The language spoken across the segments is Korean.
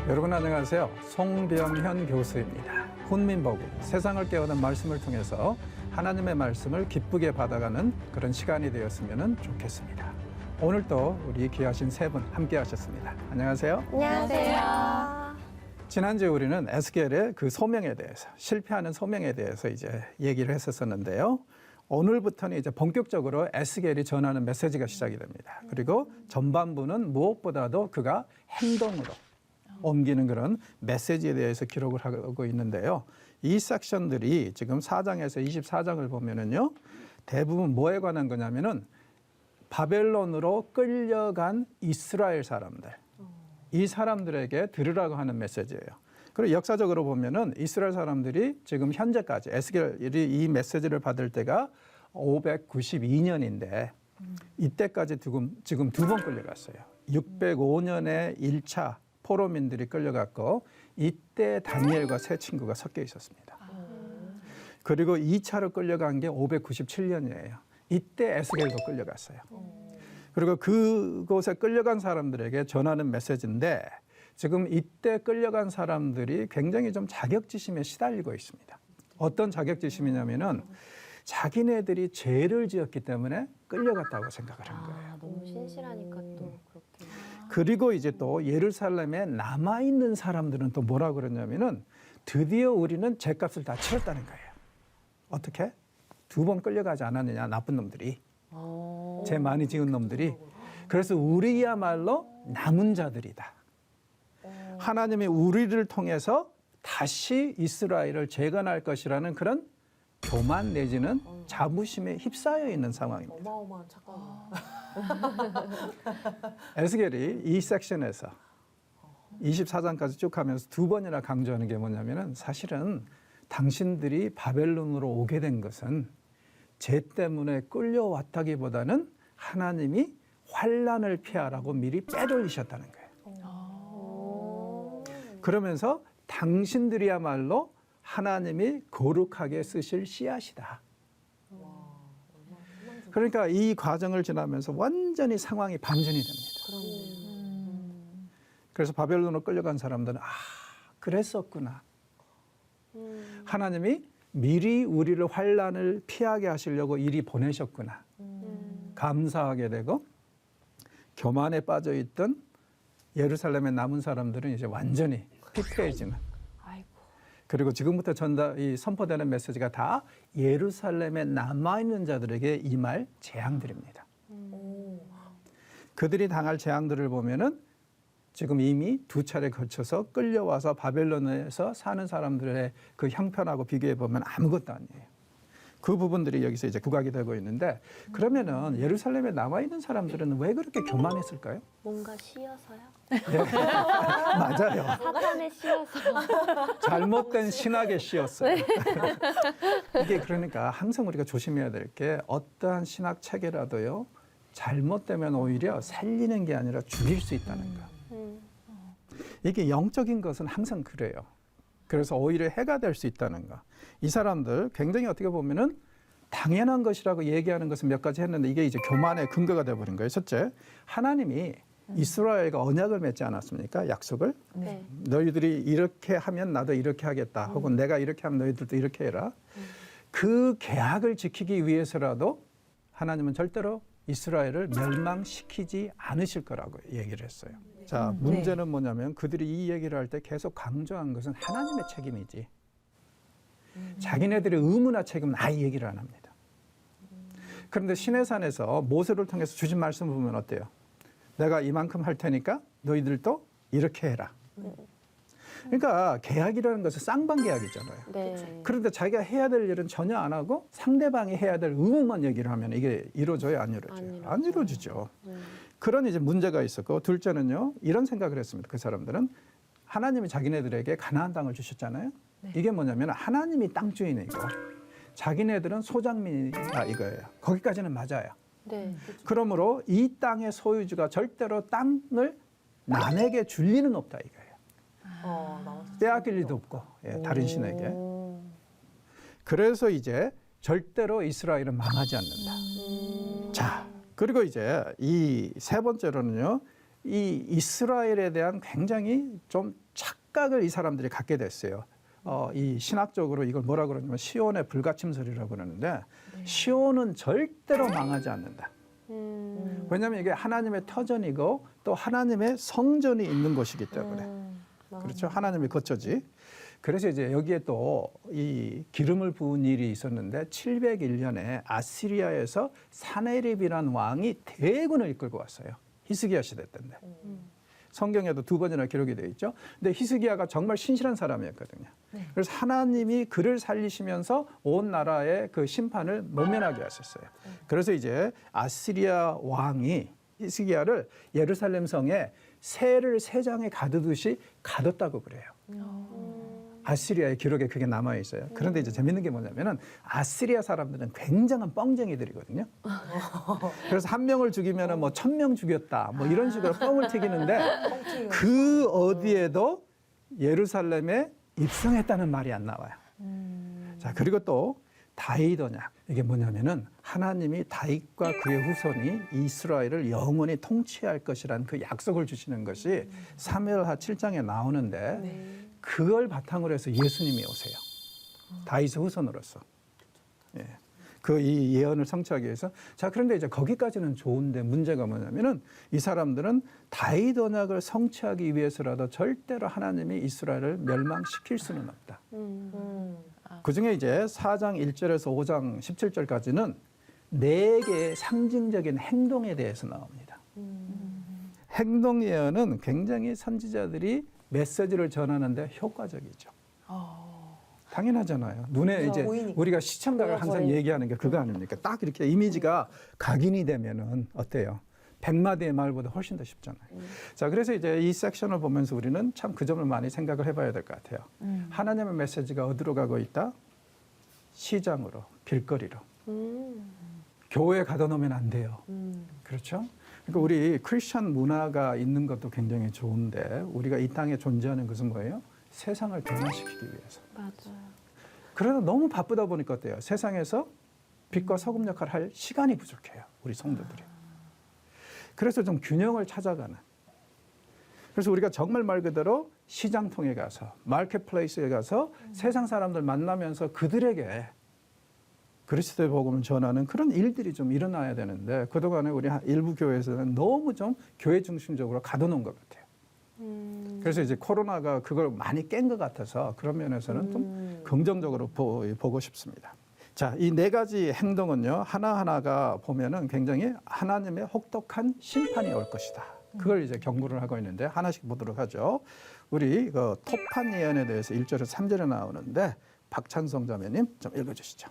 여러분 안녕하세요. 송병현 교수입니다. 훈민보고 세상을 깨우는 말씀을 통해서 하나님의 말씀을 기쁘게 받아가는 그런 시간이 되었으면 좋겠습니다. 오늘도 우리 귀하신 세 분 함께 하셨습니다. 안녕하세요. 안녕하세요. 지난주에 우리는 에스겔의 그 소명에 대해서, 실패하는 소명에 대해서 이제 얘기를 했었는데요. 오늘부터는 이제 본격적으로 에스겔이 전하는 메시지가 시작이 됩니다. 그리고 전반부는 무엇보다도 그가 행동으로 옮기는 그런 메시지에 대해서 기록을 하고 있는데요. 이 섹션들이 지금 4장에서 24장을 보면은요, 대부분 뭐에 관한 거냐면은 바벨론으로 끌려간 이스라엘 사람들, 이 사람들에게 들으라고 하는 메시지예요. 그리고 역사적으로 보면은 이스라엘 사람들이 지금 현재까지 에스겔이 이 메시지를 받을 때가 592년인데 이때까지 지금 두 번 끌려갔어요. 605년에 1차 포로민들이 끌려갔고 이때 다니엘과 세 친구가 섞여 있었습니다. 그리고 2차로 끌려간 게 597년이에요. 이때 에스겔도 끌려갔어요. 그리고 그곳에 끌려간 사람들에게 전하는 메시지인데 지금 이때 끌려간 사람들이 굉장히 좀 자격지심에 시달리고 있습니다. 어떤 자격지심이냐면은 자기네들이 죄를 지었기 때문에 끌려갔다고 생각을 한 거예요. 너무 신실하니까 또 그렇게. 그리고 이제 또 예루살렘에 남아있는 사람들은 또 뭐라 그러냐면은 드디어 우리는 죄값을 다 치렀다는 거예요. 어떻게? 2번 끌려가지 않았느냐, 나쁜 놈들이. 죄 많이 지은 놈들이. 그래서 우리야말로 남은 자들이다. 하나님이 우리를 통해서 다시 이스라엘을 재건할 것이라는 그런 교만 내지는 자부심에 휩싸여 있는 상황입니다. 어마어마한 착각. 에스겔이 이 섹션에서 24장까지 쭉 하면서 2번이나 강조하는 게 뭐냐면은 사실은 당신들이 바벨론으로 오게 된 것은 죄 때문에 끌려왔다기보다는 하나님이 환난을 피하라고 미리 빼돌리셨다는 거예요. 그러면서 당신들이야말로 하나님이 거룩하게 쓰실 씨앗이다. 그러니까 이 과정을 지나면서 완전히 상황이 반전이 됩니다. 그래서 바벨론으로 끌려간 사람들은 그랬었구나. 하나님이 미리 우리를 환난을 피하게 하시려고 이리 보내셨구나. 감사하게 되고 교만에 빠져 있던 예루살렘에 남은 사람들은 이제 완전히 피폐해지는. 그리고 지금부터 선포되는 메시지가 다 예루살렘에 남아있는 자들에게 임할 재앙들입니다. 그들이 당할 재앙들을 보면은 지금 이미 2차례 거쳐서 끌려와서 바벨론에서 사는 사람들의 그 형편하고 비교해 보면 아무것도 아니에요. 그 부분들이 여기서 이제 부각이 되고 있는데 그러면은 예루살렘에 남아있는 사람들은 왜 그렇게 교만했을까요? 뭔가 씌어서요? 네. 맞아요. 사탄에 씌어서. 잘못된 신학에 씌었어요. 이게 그러니까 항상 우리가 조심해야 될 게 어떠한 신학 체계라도요. 잘못되면 오히려 살리는 게 아니라 죽일 수 있다는 거. 이게 영적인 것은 항상 그래요. 그래서 오히려 해가 될 수 있다는 거. 이 사람들 굉장히 어떻게 보면은 당연한 것이라고 얘기하는 것은 몇 가지 했는데 이게 이제 교만의 근거가 되어버린 거예요. 첫째, 하나님이 이스라엘과 언약을 맺지 않았습니까? 약속을. 네. 너희들이 이렇게 하면 나도 이렇게 하겠다. 혹은 내가 이렇게 하면 너희들도 이렇게 해라. 그 계약을 지키기 위해서라도 하나님은 절대로 이스라엘을 멸망시키지 않으실 거라고 얘기를 했어요. 자, 문제는 뭐냐면 그들이 이 얘기를 할 때 계속 강조한 것은 하나님의 책임이지. 자기네들의 의무나 책임은 아예 얘기를 안 합니다. 그런데 시내산에서 모세를 통해서 주신 말씀을 보면 어때요? 내가 이만큼 할 테니까 너희들도 이렇게 해라. 그러니까 계약이라는 것은 쌍방 계약이잖아요. 네. 그런데 자기가 해야 될 일은 전혀 안 하고 상대방이 해야 될 의무만 얘기를 하면 이게 이루어져요? 안 이루어져요? 안 이루어지죠. 그런 이제 문제가 있었고 둘째는요. 이런 생각을 했습니다. 그 사람들은 하나님이 자기네들에게 가나안 땅을 주셨잖아요. 이게 뭐냐면 하나님이 땅 주인이고 자기네들은 소장민이다 이거예요. 거기까지는 맞아요. 네. 그러므로 이 땅의 소유주가 절대로 땅을 남에게 줄 리는 없다 이거예요. 빼앗길 리도 없고 다른 신에게. 그래서 이제 절대로 이스라엘은 망하지 않는다. 자, 그리고 이제 이 세 번째로는요. 이 이스라엘에 대한 굉장히 좀 착각을 이 사람들이 갖게 됐어요. 이 신학적으로 이걸 뭐라 그러냐면 시온의 불가침설이라고 그러는데 시온은 절대로 망하지 않는다. 왜냐하면 이게 하나님의 터전이고 또 하나님의 성전이 있는 곳이기 때문에 그렇죠. 하나님의 거처지. 그래서 이제 여기에 또 이 기름을 부은 일이 있었는데 701년에 아시리아에서 사네립이라는 왕이 대군을 이끌고 왔어요. 히스기야 시대 때인데. 성경에도 2번이나 기록이 되어 있죠. 근데 히스기야가 정말 신실한 사람이었거든요. 그래서 하나님이 그를 살리시면서 온 나라의 그 심판을 모면하게 하셨어요. 그래서 이제 아시리아 왕이 히스기야를 예루살렘 성에 새를 새 장에 가두듯이 가뒀다고 그래요. 아시리아의 기록에 그게 남아 있어요. 그런데 이제 재밌는 게 뭐냐면은 아시리아 사람들은 굉장한 뻥쟁이들이거든요. 그래서 한 명을 죽이면은 뭐 1000명 죽였다, 뭐 이런 식으로 뻥을 튀기는데 그 어디에도 예루살렘에 입성했다는 말이 안 나와요. 자, 그리고 또 다윗 언약. 이게 뭐냐면은 하나님이 다윗과 그의 후손이 이스라엘을 영원히 통치할 것이라는 그 약속을 주시는 것이 사무엘하 7장에 나오는데 그걸 바탕으로 해서 예수님이 오세요. 다윗의 후손으로서. 예. 그 이 예언을 성취하기 위해서. 자, 그런데 이제 거기까지는 좋은데 문제가 뭐냐면은 이 사람들은 다윗 언약을 성취하기 위해서라도 절대로 하나님이 이스라엘을 멸망시킬 수는 없다. 그 중에 이제 4장 1절에서 5장 17절까지는 4개의 상징적인 행동에 대해서 나옵니다. 행동 예언은 굉장히 선지자들이 메시지를 전하는데 효과적이죠. 당연하잖아요. 눈에 이제 보이니까. 우리가 시청자가 항상 얘기하는 게 그거 아닙니까? 딱 이렇게 이미지가 각인이 되면은 어때요? 100마디의 말보다 훨씬 더 쉽잖아요. 자, 그래서 이제 이 섹션을 보면서 우리는 참 그 점을 많이 생각을 해봐야 될 것 같아요. 하나님의 메시지가 어디로 가고 있다? 시장으로, 길거리로. 교회에 가둬놓으면 안 돼요. 그렇죠? 그러니까 우리 크리스천 문화가 있는 것도 굉장히 좋은데 우리가 이 땅에 존재하는 것은 뭐예요? 세상을 변화시키기 위해서. 맞아요. 그러다 너무 바쁘다 보니까 어때요? 세상에서 빛과 소금 역할을 할 시간이 부족해요. 우리 성도들이. 그래서 좀 균형을 찾아가는. 그래서 우리가 정말 말 그대로 시장통에 가서 마켓플레이스에 가서 세상 사람들 만나면서 그들에게 그리스도의 복음을 전하는 그런 일들이 좀 일어나야 되는데 그동안에 우리 일부 교회에서는 너무 좀 교회 중심적으로 가둬놓은 것 같아요. 그래서 이제 코로나가 그걸 많이 깬 것 같아서 그런 면에서는 좀 긍정적으로 보고 싶습니다. 자, 이 4가지 행동은요, 하나하나가 보면은 굉장히 하나님의 혹독한 심판이 올 것이다. 그걸 이제 경고를 하고 있는데 하나씩 보도록 하죠. 우리 그 토판 예언에 대해서 1절에서 3절에 나오는데 박찬성 자매님 좀 읽어주시죠.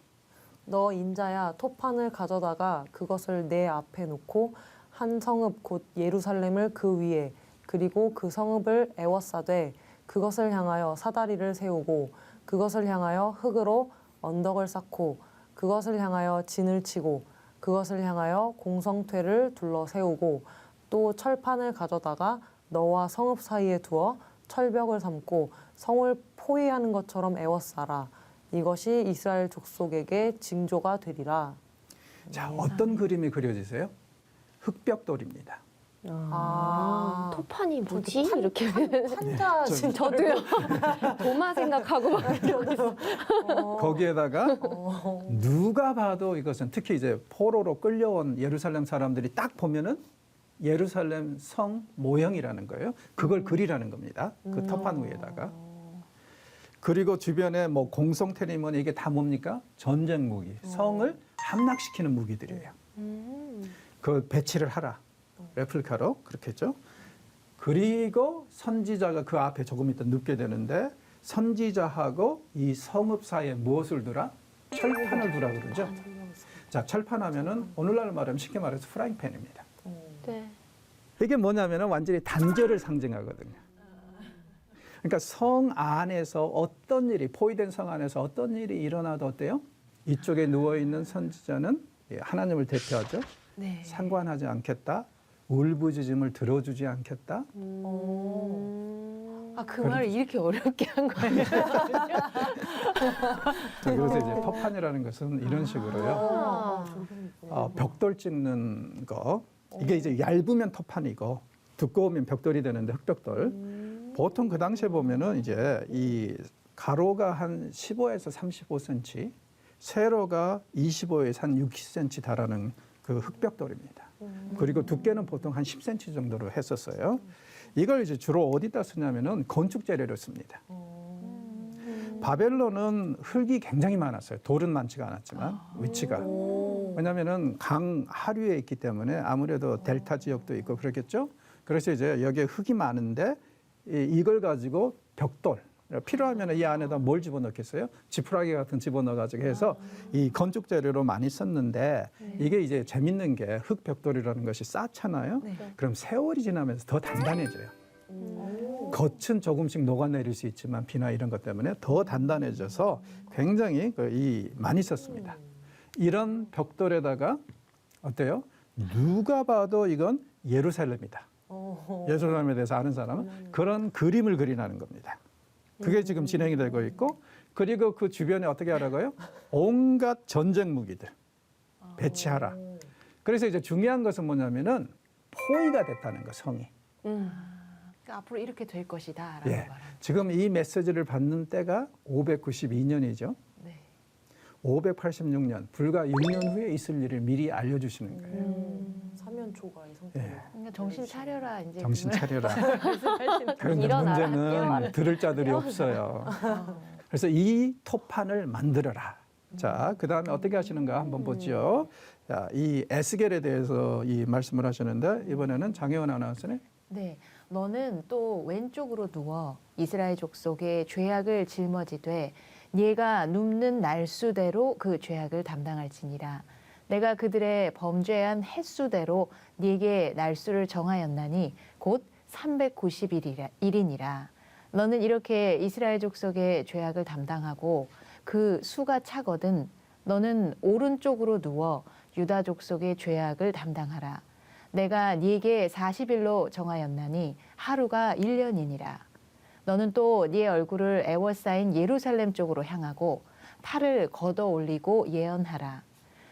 너 인자야 토판을 가져다가 그것을 내 앞에 놓고 한 성읍 곧 예루살렘을 그 위에 그리고 그 성읍을 에워싸되 그것을 향하여 사다리를 세우고 그것을 향하여 흙으로 언덕을 쌓고 그것을 향하여 진을 치고 그것을 향하여 공성퇴를 둘러 세우고 또 철판을 가져다가 너와 성읍 사이에 두어 철벽을 삼고 성을 포위하는 것처럼 에워싸라. 이것이 이스라엘 족속에게 징조가 되리라. 자, 어떤 그림이 그려지세요? 흙벽돌입니다. 토판이 뭐지? 저도 이렇게 한자 좀- 저도요. 도마 생각하고 막 거기에다가 누가 봐도 이것은 특히 이제 포로로 끌려온 예루살렘 사람들이 딱 보면은 예루살렘 성 모형이라는 거예요. 그걸 그리라는 겁니다. 그 터판 위에다가. 그리고 주변에 뭐 공성태리면 이게 다 뭡니까? 전쟁 무기, 성을 함락시키는 무기들이에요. 그 배치를 하라. 레플리카로 그렇게 했죠. 그리고 선지자가 그 앞에 조금 있다 눕게 되는데 선지자하고 이 성읍 사이에 무엇을 두라? 철판을 두라 그러죠. 자, 철판하면은 오늘날 말하면 쉽게 말해서 프라이팬입니다. 네. 이게 뭐냐면은 완전히 단절을 상징하거든요. 그러니까 성 안에서 어떤 일이 포위된 성 안에서 어떤 일이 일어나도 어때요? 이쪽에 누워 있는 선지자는 하나님을 대표하죠. 네. 상관하지 않겠다. 울부짖음을 들어주지 않겠다. 아, 그 말을 이렇게 어렵게 한 거예요. 그래서 이제 터판이라는 것은 이런 식으로요. 벽돌 찍는 거. 이게 이제 얇으면 터판이고 두꺼우면 벽돌이 되는데 흙벽돌. 보통 그 당시에 보면은 이제 이 가로가 한 15에서 35cm, 세로가 25에서 한 60cm 달하는 그 흙벽돌입니다. 그리고 두께는 보통 한 10cm 정도로 했었어요. 이걸 이제 주로 어디다 쓰냐면은 건축 재료로 씁니다. 바벨론은 흙이 굉장히 많았어요. 돌은 많지가 않았지만 위치가. 왜냐하면은 강 하류에 있기 때문에 아무래도 델타 지역도 있고 그렇겠죠. 그래서 이제 여기에 흙이 많은데 이걸 가지고 벽돌 필요하면 이 안에다 뭘 집어넣겠어요? 지푸라기 같은 집어넣어가지고 해서 이 건축 재료로 많이 썼는데 이게 이제 재밌는 게 흙벽돌이라는 것이 쌓잖아요. 네. 그럼 세월이 지나면서 더 단단해져요. 겉은 조금씩 녹아내릴 수 있지만 비나 이런 것 때문에 더 단단해져서 굉장히 많이 썼습니다. 이런 벽돌에다가 어때요? 누가 봐도 이건 예루살렘이다. 예루살렘에 대해서 아는 사람은 그런 그림을 그리라는 겁니다. 그게 지금 진행이 되고 있고 그리고 그 주변에 어떻게 하라고요? 온갖 전쟁 무기들 배치하라. 그래서 이제 중요한 것은 뭐냐면은 포위가 됐다는 거 성이. 그러니까 앞으로 이렇게 될 것이다라고 예. 말하는. 지금 이 메시지를 받는 때가 592년이죠. 네. 586년 불과 6년 후에 있을 일을 미리 알려주시는 거예요. 사면초가 이 상태로. 예. 그러니까 정신 차려라 이제. 정신 차려라. 그런데 일어나라, 문제는 깨어나라. 들을 자들이 없어요. 그래서 이 토판을 만들어라. 자, 그 다음에 어떻게 하시는가 한번 보죠. 자, 이 에스겔에 대해서 이 말씀을 하시는데 이번에는 장혜원 아나운서는 네, 너는 또 왼쪽으로 누워 이스라엘 족속의 죄악을 짊어지되 네가 눕는 날수대로 그 죄악을 담당할지니라. 내가 그들의 범죄한 횟수대로 네게 날수를 정하였나니 곧 390일이니라. 너는 이렇게 이스라엘 족속의 죄악을 담당하고 그 수가 차거든 너는 오른쪽으로 누워 유다 족속의 죄악을 담당하라. 내가 네게 40일로 정하였나니 하루가 1년이니라. 너는 또 네 얼굴을 애워싸인 예루살렘 쪽으로 향하고 팔을 걷어 올리고 예언하라.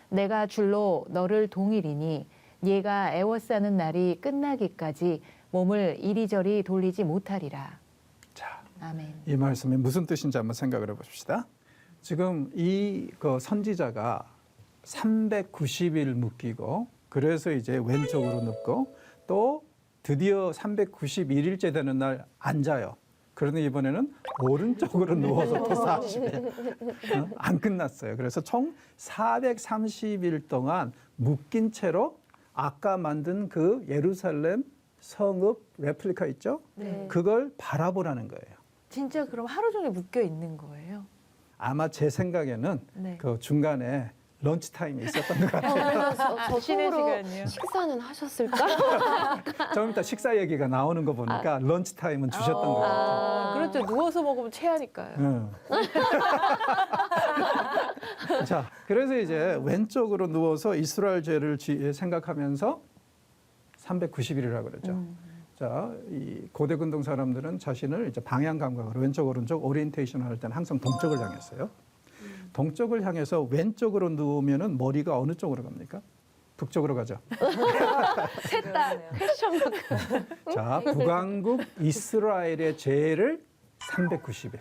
내가 줄로 너를 동일이니 네가 애워싸는 날이 끝나기까지 몸을 이리저리 돌리지 못하리라. 자, 아멘. 이 말씀이 무슨 뜻인지 한번 생각을 해봅시다. 지금 이 선지자가 390일 묶이고 그래서 이제 왼쪽으로 눕고 또 드디어 391일째 되는 날 앉아요. 그런데 이번에는 오른쪽으로 누워서 또 40일. 안 끝났어요. 그래서 총 430일 동안 묶인 채로 아까 만든 그 예루살렘 성읍 레플리카 있죠? 네. 그걸 바라보라는 거예요. 진짜 그럼 하루 종일 묶여 있는 거예요? 아마 제 생각에는 네. 그 중간에 런치 타임이 있었던 것 같아요. 저 쉬는 속으로 시간이요? 식사는 하셨을까? 좀 이따 식사 얘기가 나오는 거 보니까 런치 타임은 주셨던 것 같아요. 그렇죠. 누워서 먹으면 체하니까요. 응. 자, 그래서 이제 왼쪽으로 누워서 이스라엘 죄를 생각하면서 390일이라고 그러죠. 자, 이 고대 근동 사람들은 자신을 이제 방향 감각으로 왼쪽 오른쪽 오리엔테이션 할 때는 항상 동쪽을 향했어요. 동쪽을 향해서 왼쪽으로 누우면은 머리가 어느 쪽으로 갑니까? 북쪽으로 가죠. 셋다 패션 자, 북왕국 이스라엘의 죄를 390일.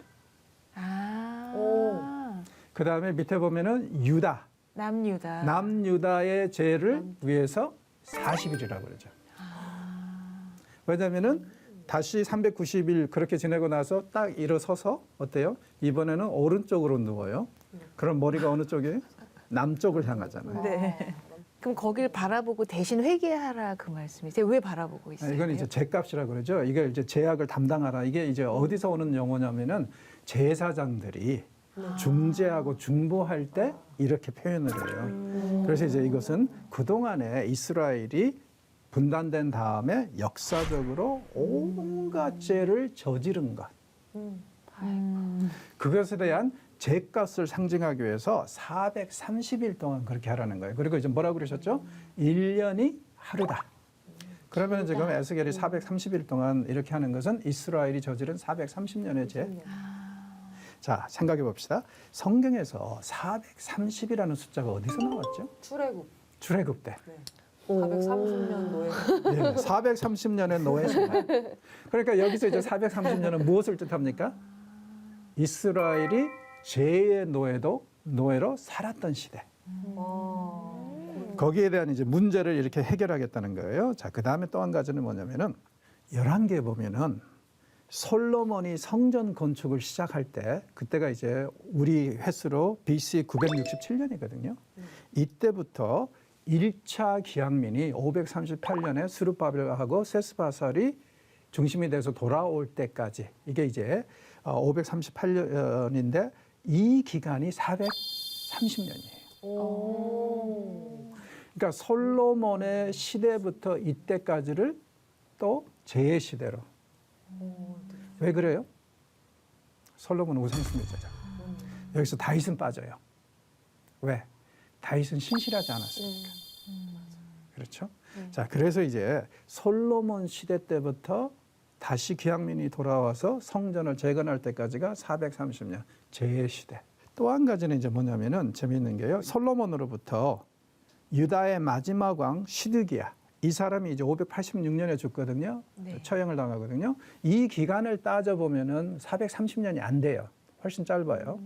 아. 그 다음에 밑에 보면은 유다, 남유다. 남유다의 죄를 위해서 40일이라고 그러죠. 왜냐면은 다시 390일 그렇게 지내고 나서 딱 일어서서 어때요? 이번에는 오른쪽으로 누워요. 그럼 머리가 어느 쪽이에요? 남쪽을 향하잖아요. 네. 그럼 거길 바라보고 대신 회개하라 그 말씀이세요? 왜 바라보고 있어요? 이건 이제 죄값이라고 그러죠. 이게 이제 죄악을 담당하라. 이게 이제 어디서 오는 용어냐면은 제사장들이 중재하고 중보할 때 이렇게 표현을 해요. 그래서 이제 이것은 그동안에 이스라엘이 분단된 다음에 역사적으로 온갖 죄를 저지른 것. 그것에 대한 죄값을 상징하기 위해서 430일 동안 그렇게 하라는 거예요. 그리고 이제 뭐라고 그러셨죠? 1년이 하루다. 그러면 지금 에스겔이 430일 동안 이렇게 하는 것은 이스라엘이 저지른 430년의 죄. 자, 생각해 봅시다. 성경에서 430이라는 숫자가 어디서 나왔죠? 출애굽. 출애굽 때. 네. 430년 노예. 네, 430년의 노예 생활. 그러니까 여기서 이제 430년은 무엇을 뜻합니까? 이스라엘이 죄의 노예로 살았던 시대. 거기에 대한 이제 문제를 이렇게 해결하겠다는 거예요. 자, 그 다음에 또 한 가지는 뭐냐면은 11개에 보면은 솔로몬이 성전 건축을 시작할 때 그때가 이제 우리 횟수로 BC 967년이거든요. 이때부터 1차 기항민이 538년에 스룹바벨하고 세스바살이 중심이 돼서 돌아올 때까지 이게 이제 538년인데 이 기간이 430년이에요. 그러니까 솔로몬의 시대부터 이때까지를 또 제 시대로. 왜 그래요? 솔로몬은 우상숭배자죠. 여기서 다윗은 빠져요. 왜? 다윗은 신실하지 않았으니까. 그렇죠? 자, 그래서 이제 솔로몬 시대 때부터 다시 기항민이 돌아와서 성전을 재건할 때까지가 430년 제 시대. 또 한 가지는 이제 뭐냐면은 재미있는 게요. 솔로몬으로부터 유다의 마지막 왕 시드기야. 이 사람이 이제 586년에 죽거든요. 네. 처형을 당하거든요. 이 기간을 따져보면은 430년이 안 돼요. 훨씬 짧아요.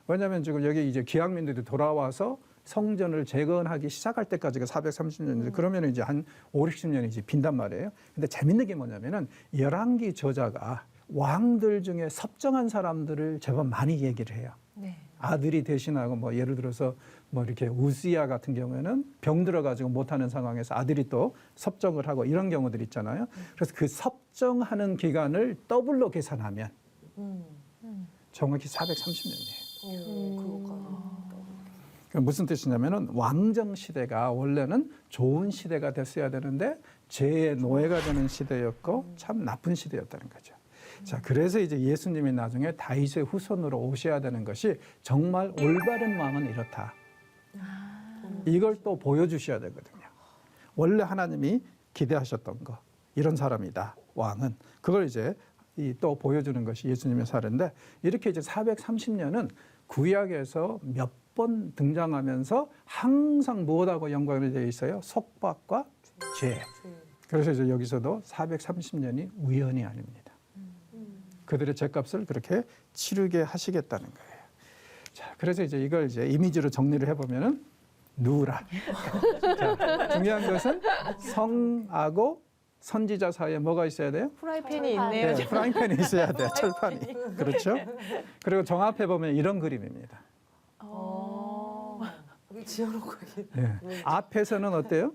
왜냐하면 지금 여기 이제 기항민들이 돌아와서 성전을 재건하기 시작할 때까지가 430년인데 그러면 이제 한 5, 60년이 이제 빈단 말이에요. 근데 재밌는 게 뭐냐면은 열왕기 저자가 왕들 중에 섭정한 사람들을 제법 많이 얘기를 해요. 네. 아들이 대신하고 뭐 예를 들어서 뭐 이렇게 우스야 같은 경우에는 병 들어가지고 못하는 상황에서 아들이 또 섭정을 하고 이런 경우들 있잖아요. 그래서 그 섭정하는 기간을 더블로 계산하면 정확히 430년이에요. 그럼 무슨 뜻이냐면은 왕정 시대가 원래는 좋은 시대가 됐어야 되는데 죄의 노예가 되는 시대였고 참 나쁜 시대였다는 거죠. 자, 그래서 이제 예수님이 나중에 다윗의 후손으로 오셔야 되는 것이 정말 올바른 왕은 이렇다. 이걸 또 보여주셔야 되거든요. 원래 하나님이 기대하셨던 거 이런 사람이다. 왕은 그걸 이제 또 보여주는 것이 예수님의 사례인데 이렇게 이제 430년은 구약에서 몇 번 등장하면서 항상 무엇하고 연관이 되어 있어요? 속박과 죄. 그래서 이제 여기서도 430년이 우연이 아닙니다. 그들의 죄값을 그렇게 치르게 하시겠다는 거예요. 자, 그래서 이제 이걸 이제 이미지로 정리를 해보면은 누라. 자, 중요한 것은 성하고 선지자 사이에 뭐가 있어야 돼요? 프라이팬이 있네요. 네, 프라이팬이 있어야 돼요. 철판이. 그렇죠? 그리고 정합해 보면 이런 그림입니다. 여기 지어놓고 여기. 네. 앞에서는 어때요?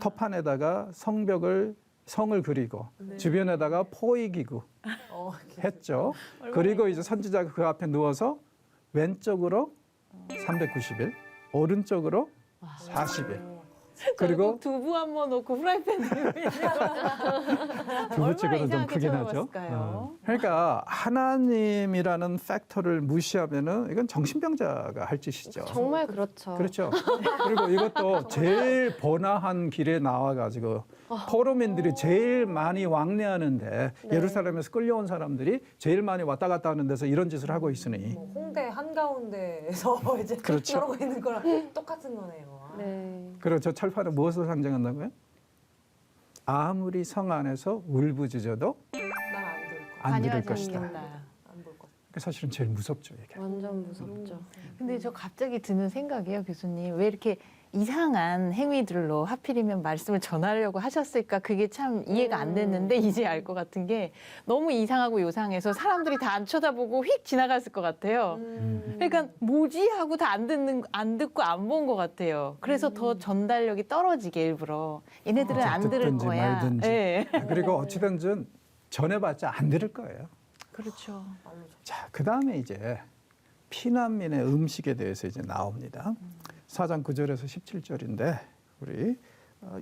터판에다가 성을 그리고 주변에다가 포위기구 했죠. 그리고 이제 선지자가 그 앞에 누워서 왼쪽으로 390일, 오른쪽으로 40일. 그리고 두부 한 번 넣고 프라이팬 두부치고는 좀 크긴 하죠. 그러니까 하나님이라는 팩터를 무시하면은 이건 정신병자가 할 짓이죠. 정말 그렇죠. 그렇죠. 그리고 이것도 제일 번화한 길에 나와가지고 포로민들이 제일 많이 왕래하는데 예루살렘에서 끌려온 사람들이 제일 많이 왔다 갔다 하는 데서 이런 짓을 하고 있으니 뭐 홍대 한가운데에서 이제 그렇죠. 이러고 있는 거랑 똑같은 거네요. 네. 그리고 저 철판은 무엇을 상징한다고요? 아무리 성 안에서 울부짖어도 안 들을 것이다. 안 볼 것. 그게 사실은 제일 무섭죠. 이게. 완전 무섭죠. 근데 저 갑자기 드는 생각이에요, 교수님. 왜 이렇게 이상한 행위들로 하필이면 말씀을 전하려고 하셨을까? 그게 참 이해가 안 됐는데 이제 알 것 같은 게 너무 이상하고 요상해서 사람들이 다 안 쳐다보고 휙 지나갔을 것 같아요. 그러니까 뭐지 하고 다 안 듣고 안 본 것 같아요. 그래서 더 전달력이 떨어지게 일부러 얘네들은 안 들을 듣든지 거야. 말든지. 네. 그리고 어찌든지 전해봤자 안 들을 거예요. 그렇죠. 자, 그 다음에 이제 피난민의 음식에 대해서 이제 나옵니다. 4장 9절에서 17절인데 우리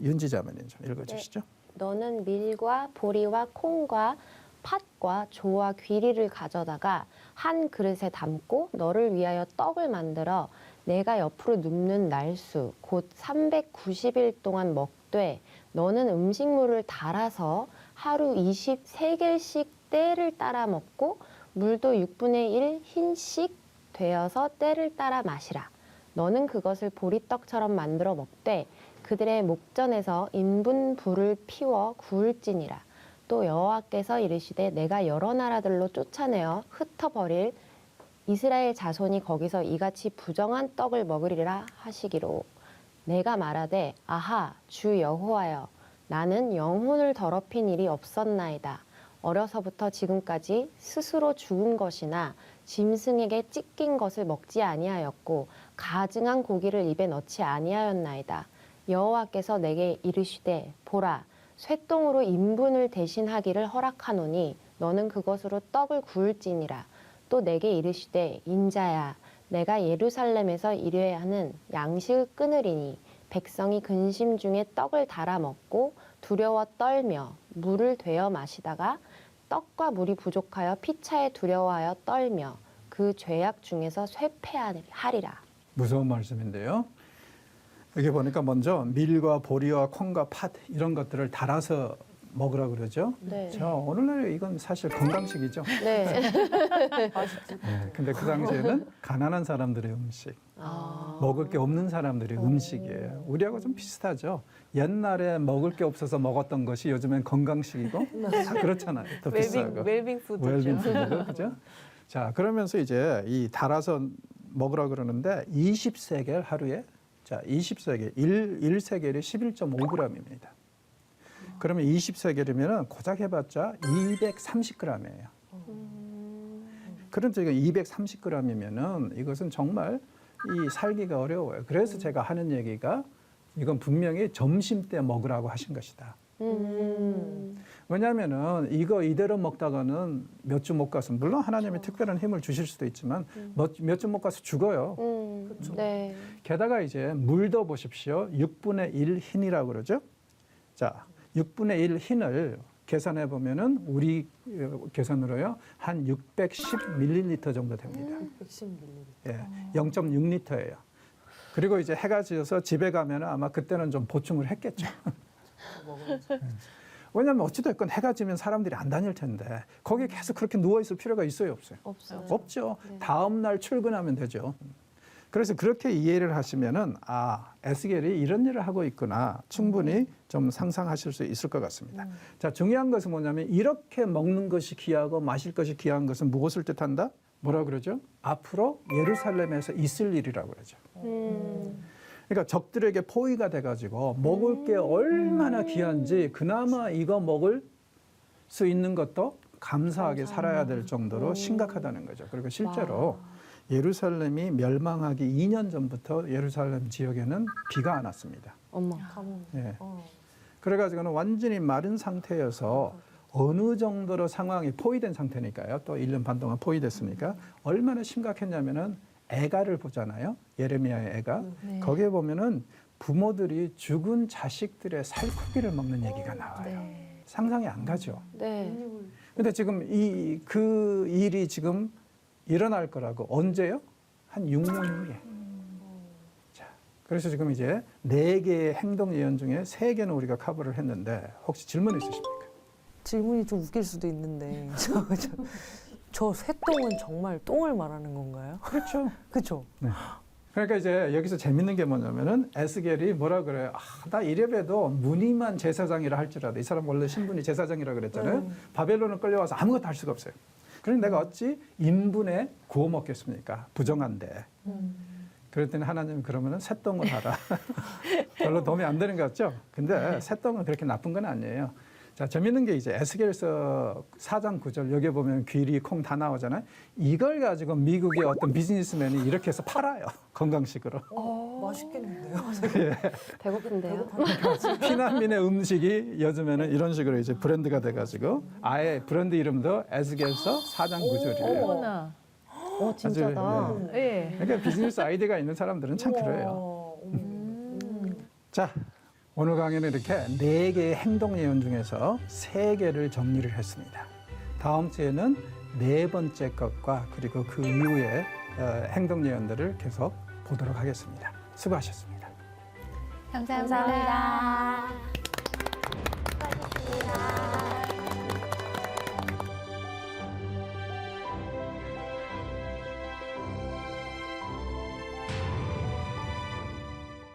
윤지 자매님 좀 읽어주시죠. 너는 밀과 보리와 콩과 팥과 조와 귀리를 가져다가 한 그릇에 담고 너를 위하여 떡을 만들어 내가 옆으로 눕는 날수 곧 390일 동안 먹되 너는 음식물을 달아서 하루 23개씩 때를 따라 먹고 물도 6분의 1 흰씩 되어서 때를 따라 마시라. 너는 그것을 보리떡처럼 만들어 먹되 그들의 목전에서 인분 불을 피워 구울지니라. 또 여호와께서 이르시되 내가 여러 나라들로 쫓아내어 흩어버릴 이스라엘 자손이 거기서 이같이 부정한 떡을 먹으리라 하시기로 내가 말하되 아하 주 여호와여 나는 영혼을 더럽힌 일이 없었나이다. 어려서부터 지금까지 스스로 죽은 것이나 짐승에게 찢긴 것을 먹지 아니하였고 가증한 고기를 입에 넣지 아니하였나이다. 여호와께서 내게 이르시되 보라 쇠똥으로 인분을 대신하기를 허락하노니 너는 그것으로 떡을 구울지니라. 또 내게 이르시되 인자야 내가 예루살렘에서 이르야 하는 양식을 끊으리니 백성이 근심 중에 떡을 달아 먹고 두려워 떨며 물을 되어 마시다가 떡과 물이 부족하여 피차에 두려워하여 떨며 그 죄악 중에서 쇠폐하리라. 무서운 말씀인데요. 여기 보니까 먼저 밀과 보리와 콩과 팥 이런 것들을 달아서 먹으라 그러죠. 네. 자, 오늘날 이건 사실 건강식이죠. 네. 네, 근데 그 당시에는 가난한 사람들의 음식, 먹을 게 없는 사람들의 음식이에요. 우리하고 좀 비슷하죠. 옛날에 먹을 게 없어서 먹었던 것이 요즘엔 건강식이고 다 그렇잖아요. 더 비싸고. 웰빙 푸드죠. 웰빙 푸드죠. 그죠? 자, 그러면서 이제 이 달아서 먹으라 그러는데 20세겔 하루에 자, 20세겔 1세겔이 11.5g입니다. 그러면 20세겔이면은 고작 해봤자 230g이에요. 그런데 이거 230g이면은 이것은 정말 이 살기가 어려워요. 그래서 제가 하는 얘기가 이건 분명히 점심 때 먹으라고 하신 것이다. 왜냐하면은 이거 이대로 먹다가는 몇 주 못 가서 물론 하나님이 특별한 힘을 주실 수도 있지만 몇 주 못 가서 죽어요. 네. 게다가 이제 물도 보십시오. 6분의 1 흰이라고 그러죠. 자, 6분의 1 흰을 계산해 보면은 우리 계산으로요 한 610ml 정도 됩니다. 110ml. 예, 0.6L예요. 그리고 이제 해가 지어서 집에 가면은 아마 그때는 좀 보충을 했겠죠. 왜냐하면 어찌됐건 해가 지면 사람들이 안 다닐 텐데 거기에 계속 그렇게 누워 있을 필요가 있어요, 없어요? 없어요. 없죠. 네. 다음 날 출근하면 되죠. 그래서 그렇게 이해를 하시면은 에스겔이 이런 일을 하고 있구나 충분히 좀 상상하실 수 있을 것 같습니다. 자, 중요한 것은 뭐냐면 이렇게 먹는 것이 귀하고 마실 것이 귀한 것은 무엇을 뜻한다? 뭐라 그러죠? 앞으로 예루살렘에서 있을 일이라고 그러죠. 그러니까 적들에게 포위가 돼가지고 먹을 게 얼마나 귀한지 그나마 이거 먹을 수 있는 것도 감사하게 살아야 될 정도로 심각하다는 거죠. 그리고 실제로 예루살렘이 멸망하기 2년 전부터 예루살렘 지역에는 비가 안 왔습니다. 어머. 예. 그래가지고는 완전히 마른 상태여서 어느 정도로 상황이 포위된 상태니까요. 또 1년 반 동안 포위됐으니까 얼마나 심각했냐면은 애가를 보잖아요. 예레미야의 애가. 네. 거기에 보면은 부모들이 죽은 자식들의 살코기를 먹는 얘기가 나와요. 네. 상상이 안 가죠. 네. 근데 지금 그 일이 지금 일어날 거라고 언제요? 한 6년 후에. 자, 그래서 지금 이제 4개의 행동 예언 중에 3개는 우리가 커버를 했는데 혹시 질문 있으십니까? 질문이 좀 웃길 수도 있는데 저 쇠똥은 정말 똥을 말하는 건가요? 그렇죠. 그렇죠. 네. 그러니까 이제 여기서 재밌는 게 뭐냐면은 에스겔이 뭐라 그래요? 나 이래봬도 무늬만 제사장이라 할지라도 이 사람 원래 신분이 제사장이라 그랬잖아요. 바벨론을 끌려와서 아무것도 할 수가 없어요. 그런데 내가 어찌 인분에 구워 먹겠습니까? 부정한데. 그랬더니 하나님이 그러면은 새똥을 하라. 별로 도움이 안 되는 것 같죠? 근데 새똥은 그렇게 나쁜 건 아니에요. 자, 재밌는 게 이제 에스겔서 4장 9절 여기 보면 귀리, 콩 다 나오잖아요. 이걸 가지고 미국의 어떤 비즈니스맨이 이렇게 해서 팔아요. 건강식으로. 맛있겠는데요? 배고픈데요? 피난민의 음식이 요즘에는 이런 식으로 이제 브랜드가 돼가지고 아예 브랜드 이름도 에스겔서 4장 9절이에요. 어머나. 진짜다. 예. 그러니까 비즈니스 아이디어가 있는 사람들은 참 그래요. 자, 오늘 강의는 이렇게 4개의 행동 예언 중에서 3개를 정리를 했습니다. 다음 주에는 4번째 것과 그리고 그 이후의 행동 예언들을 계속 보도록 하겠습니다. 수고하셨습니다. 감사합니다. 감사합니다.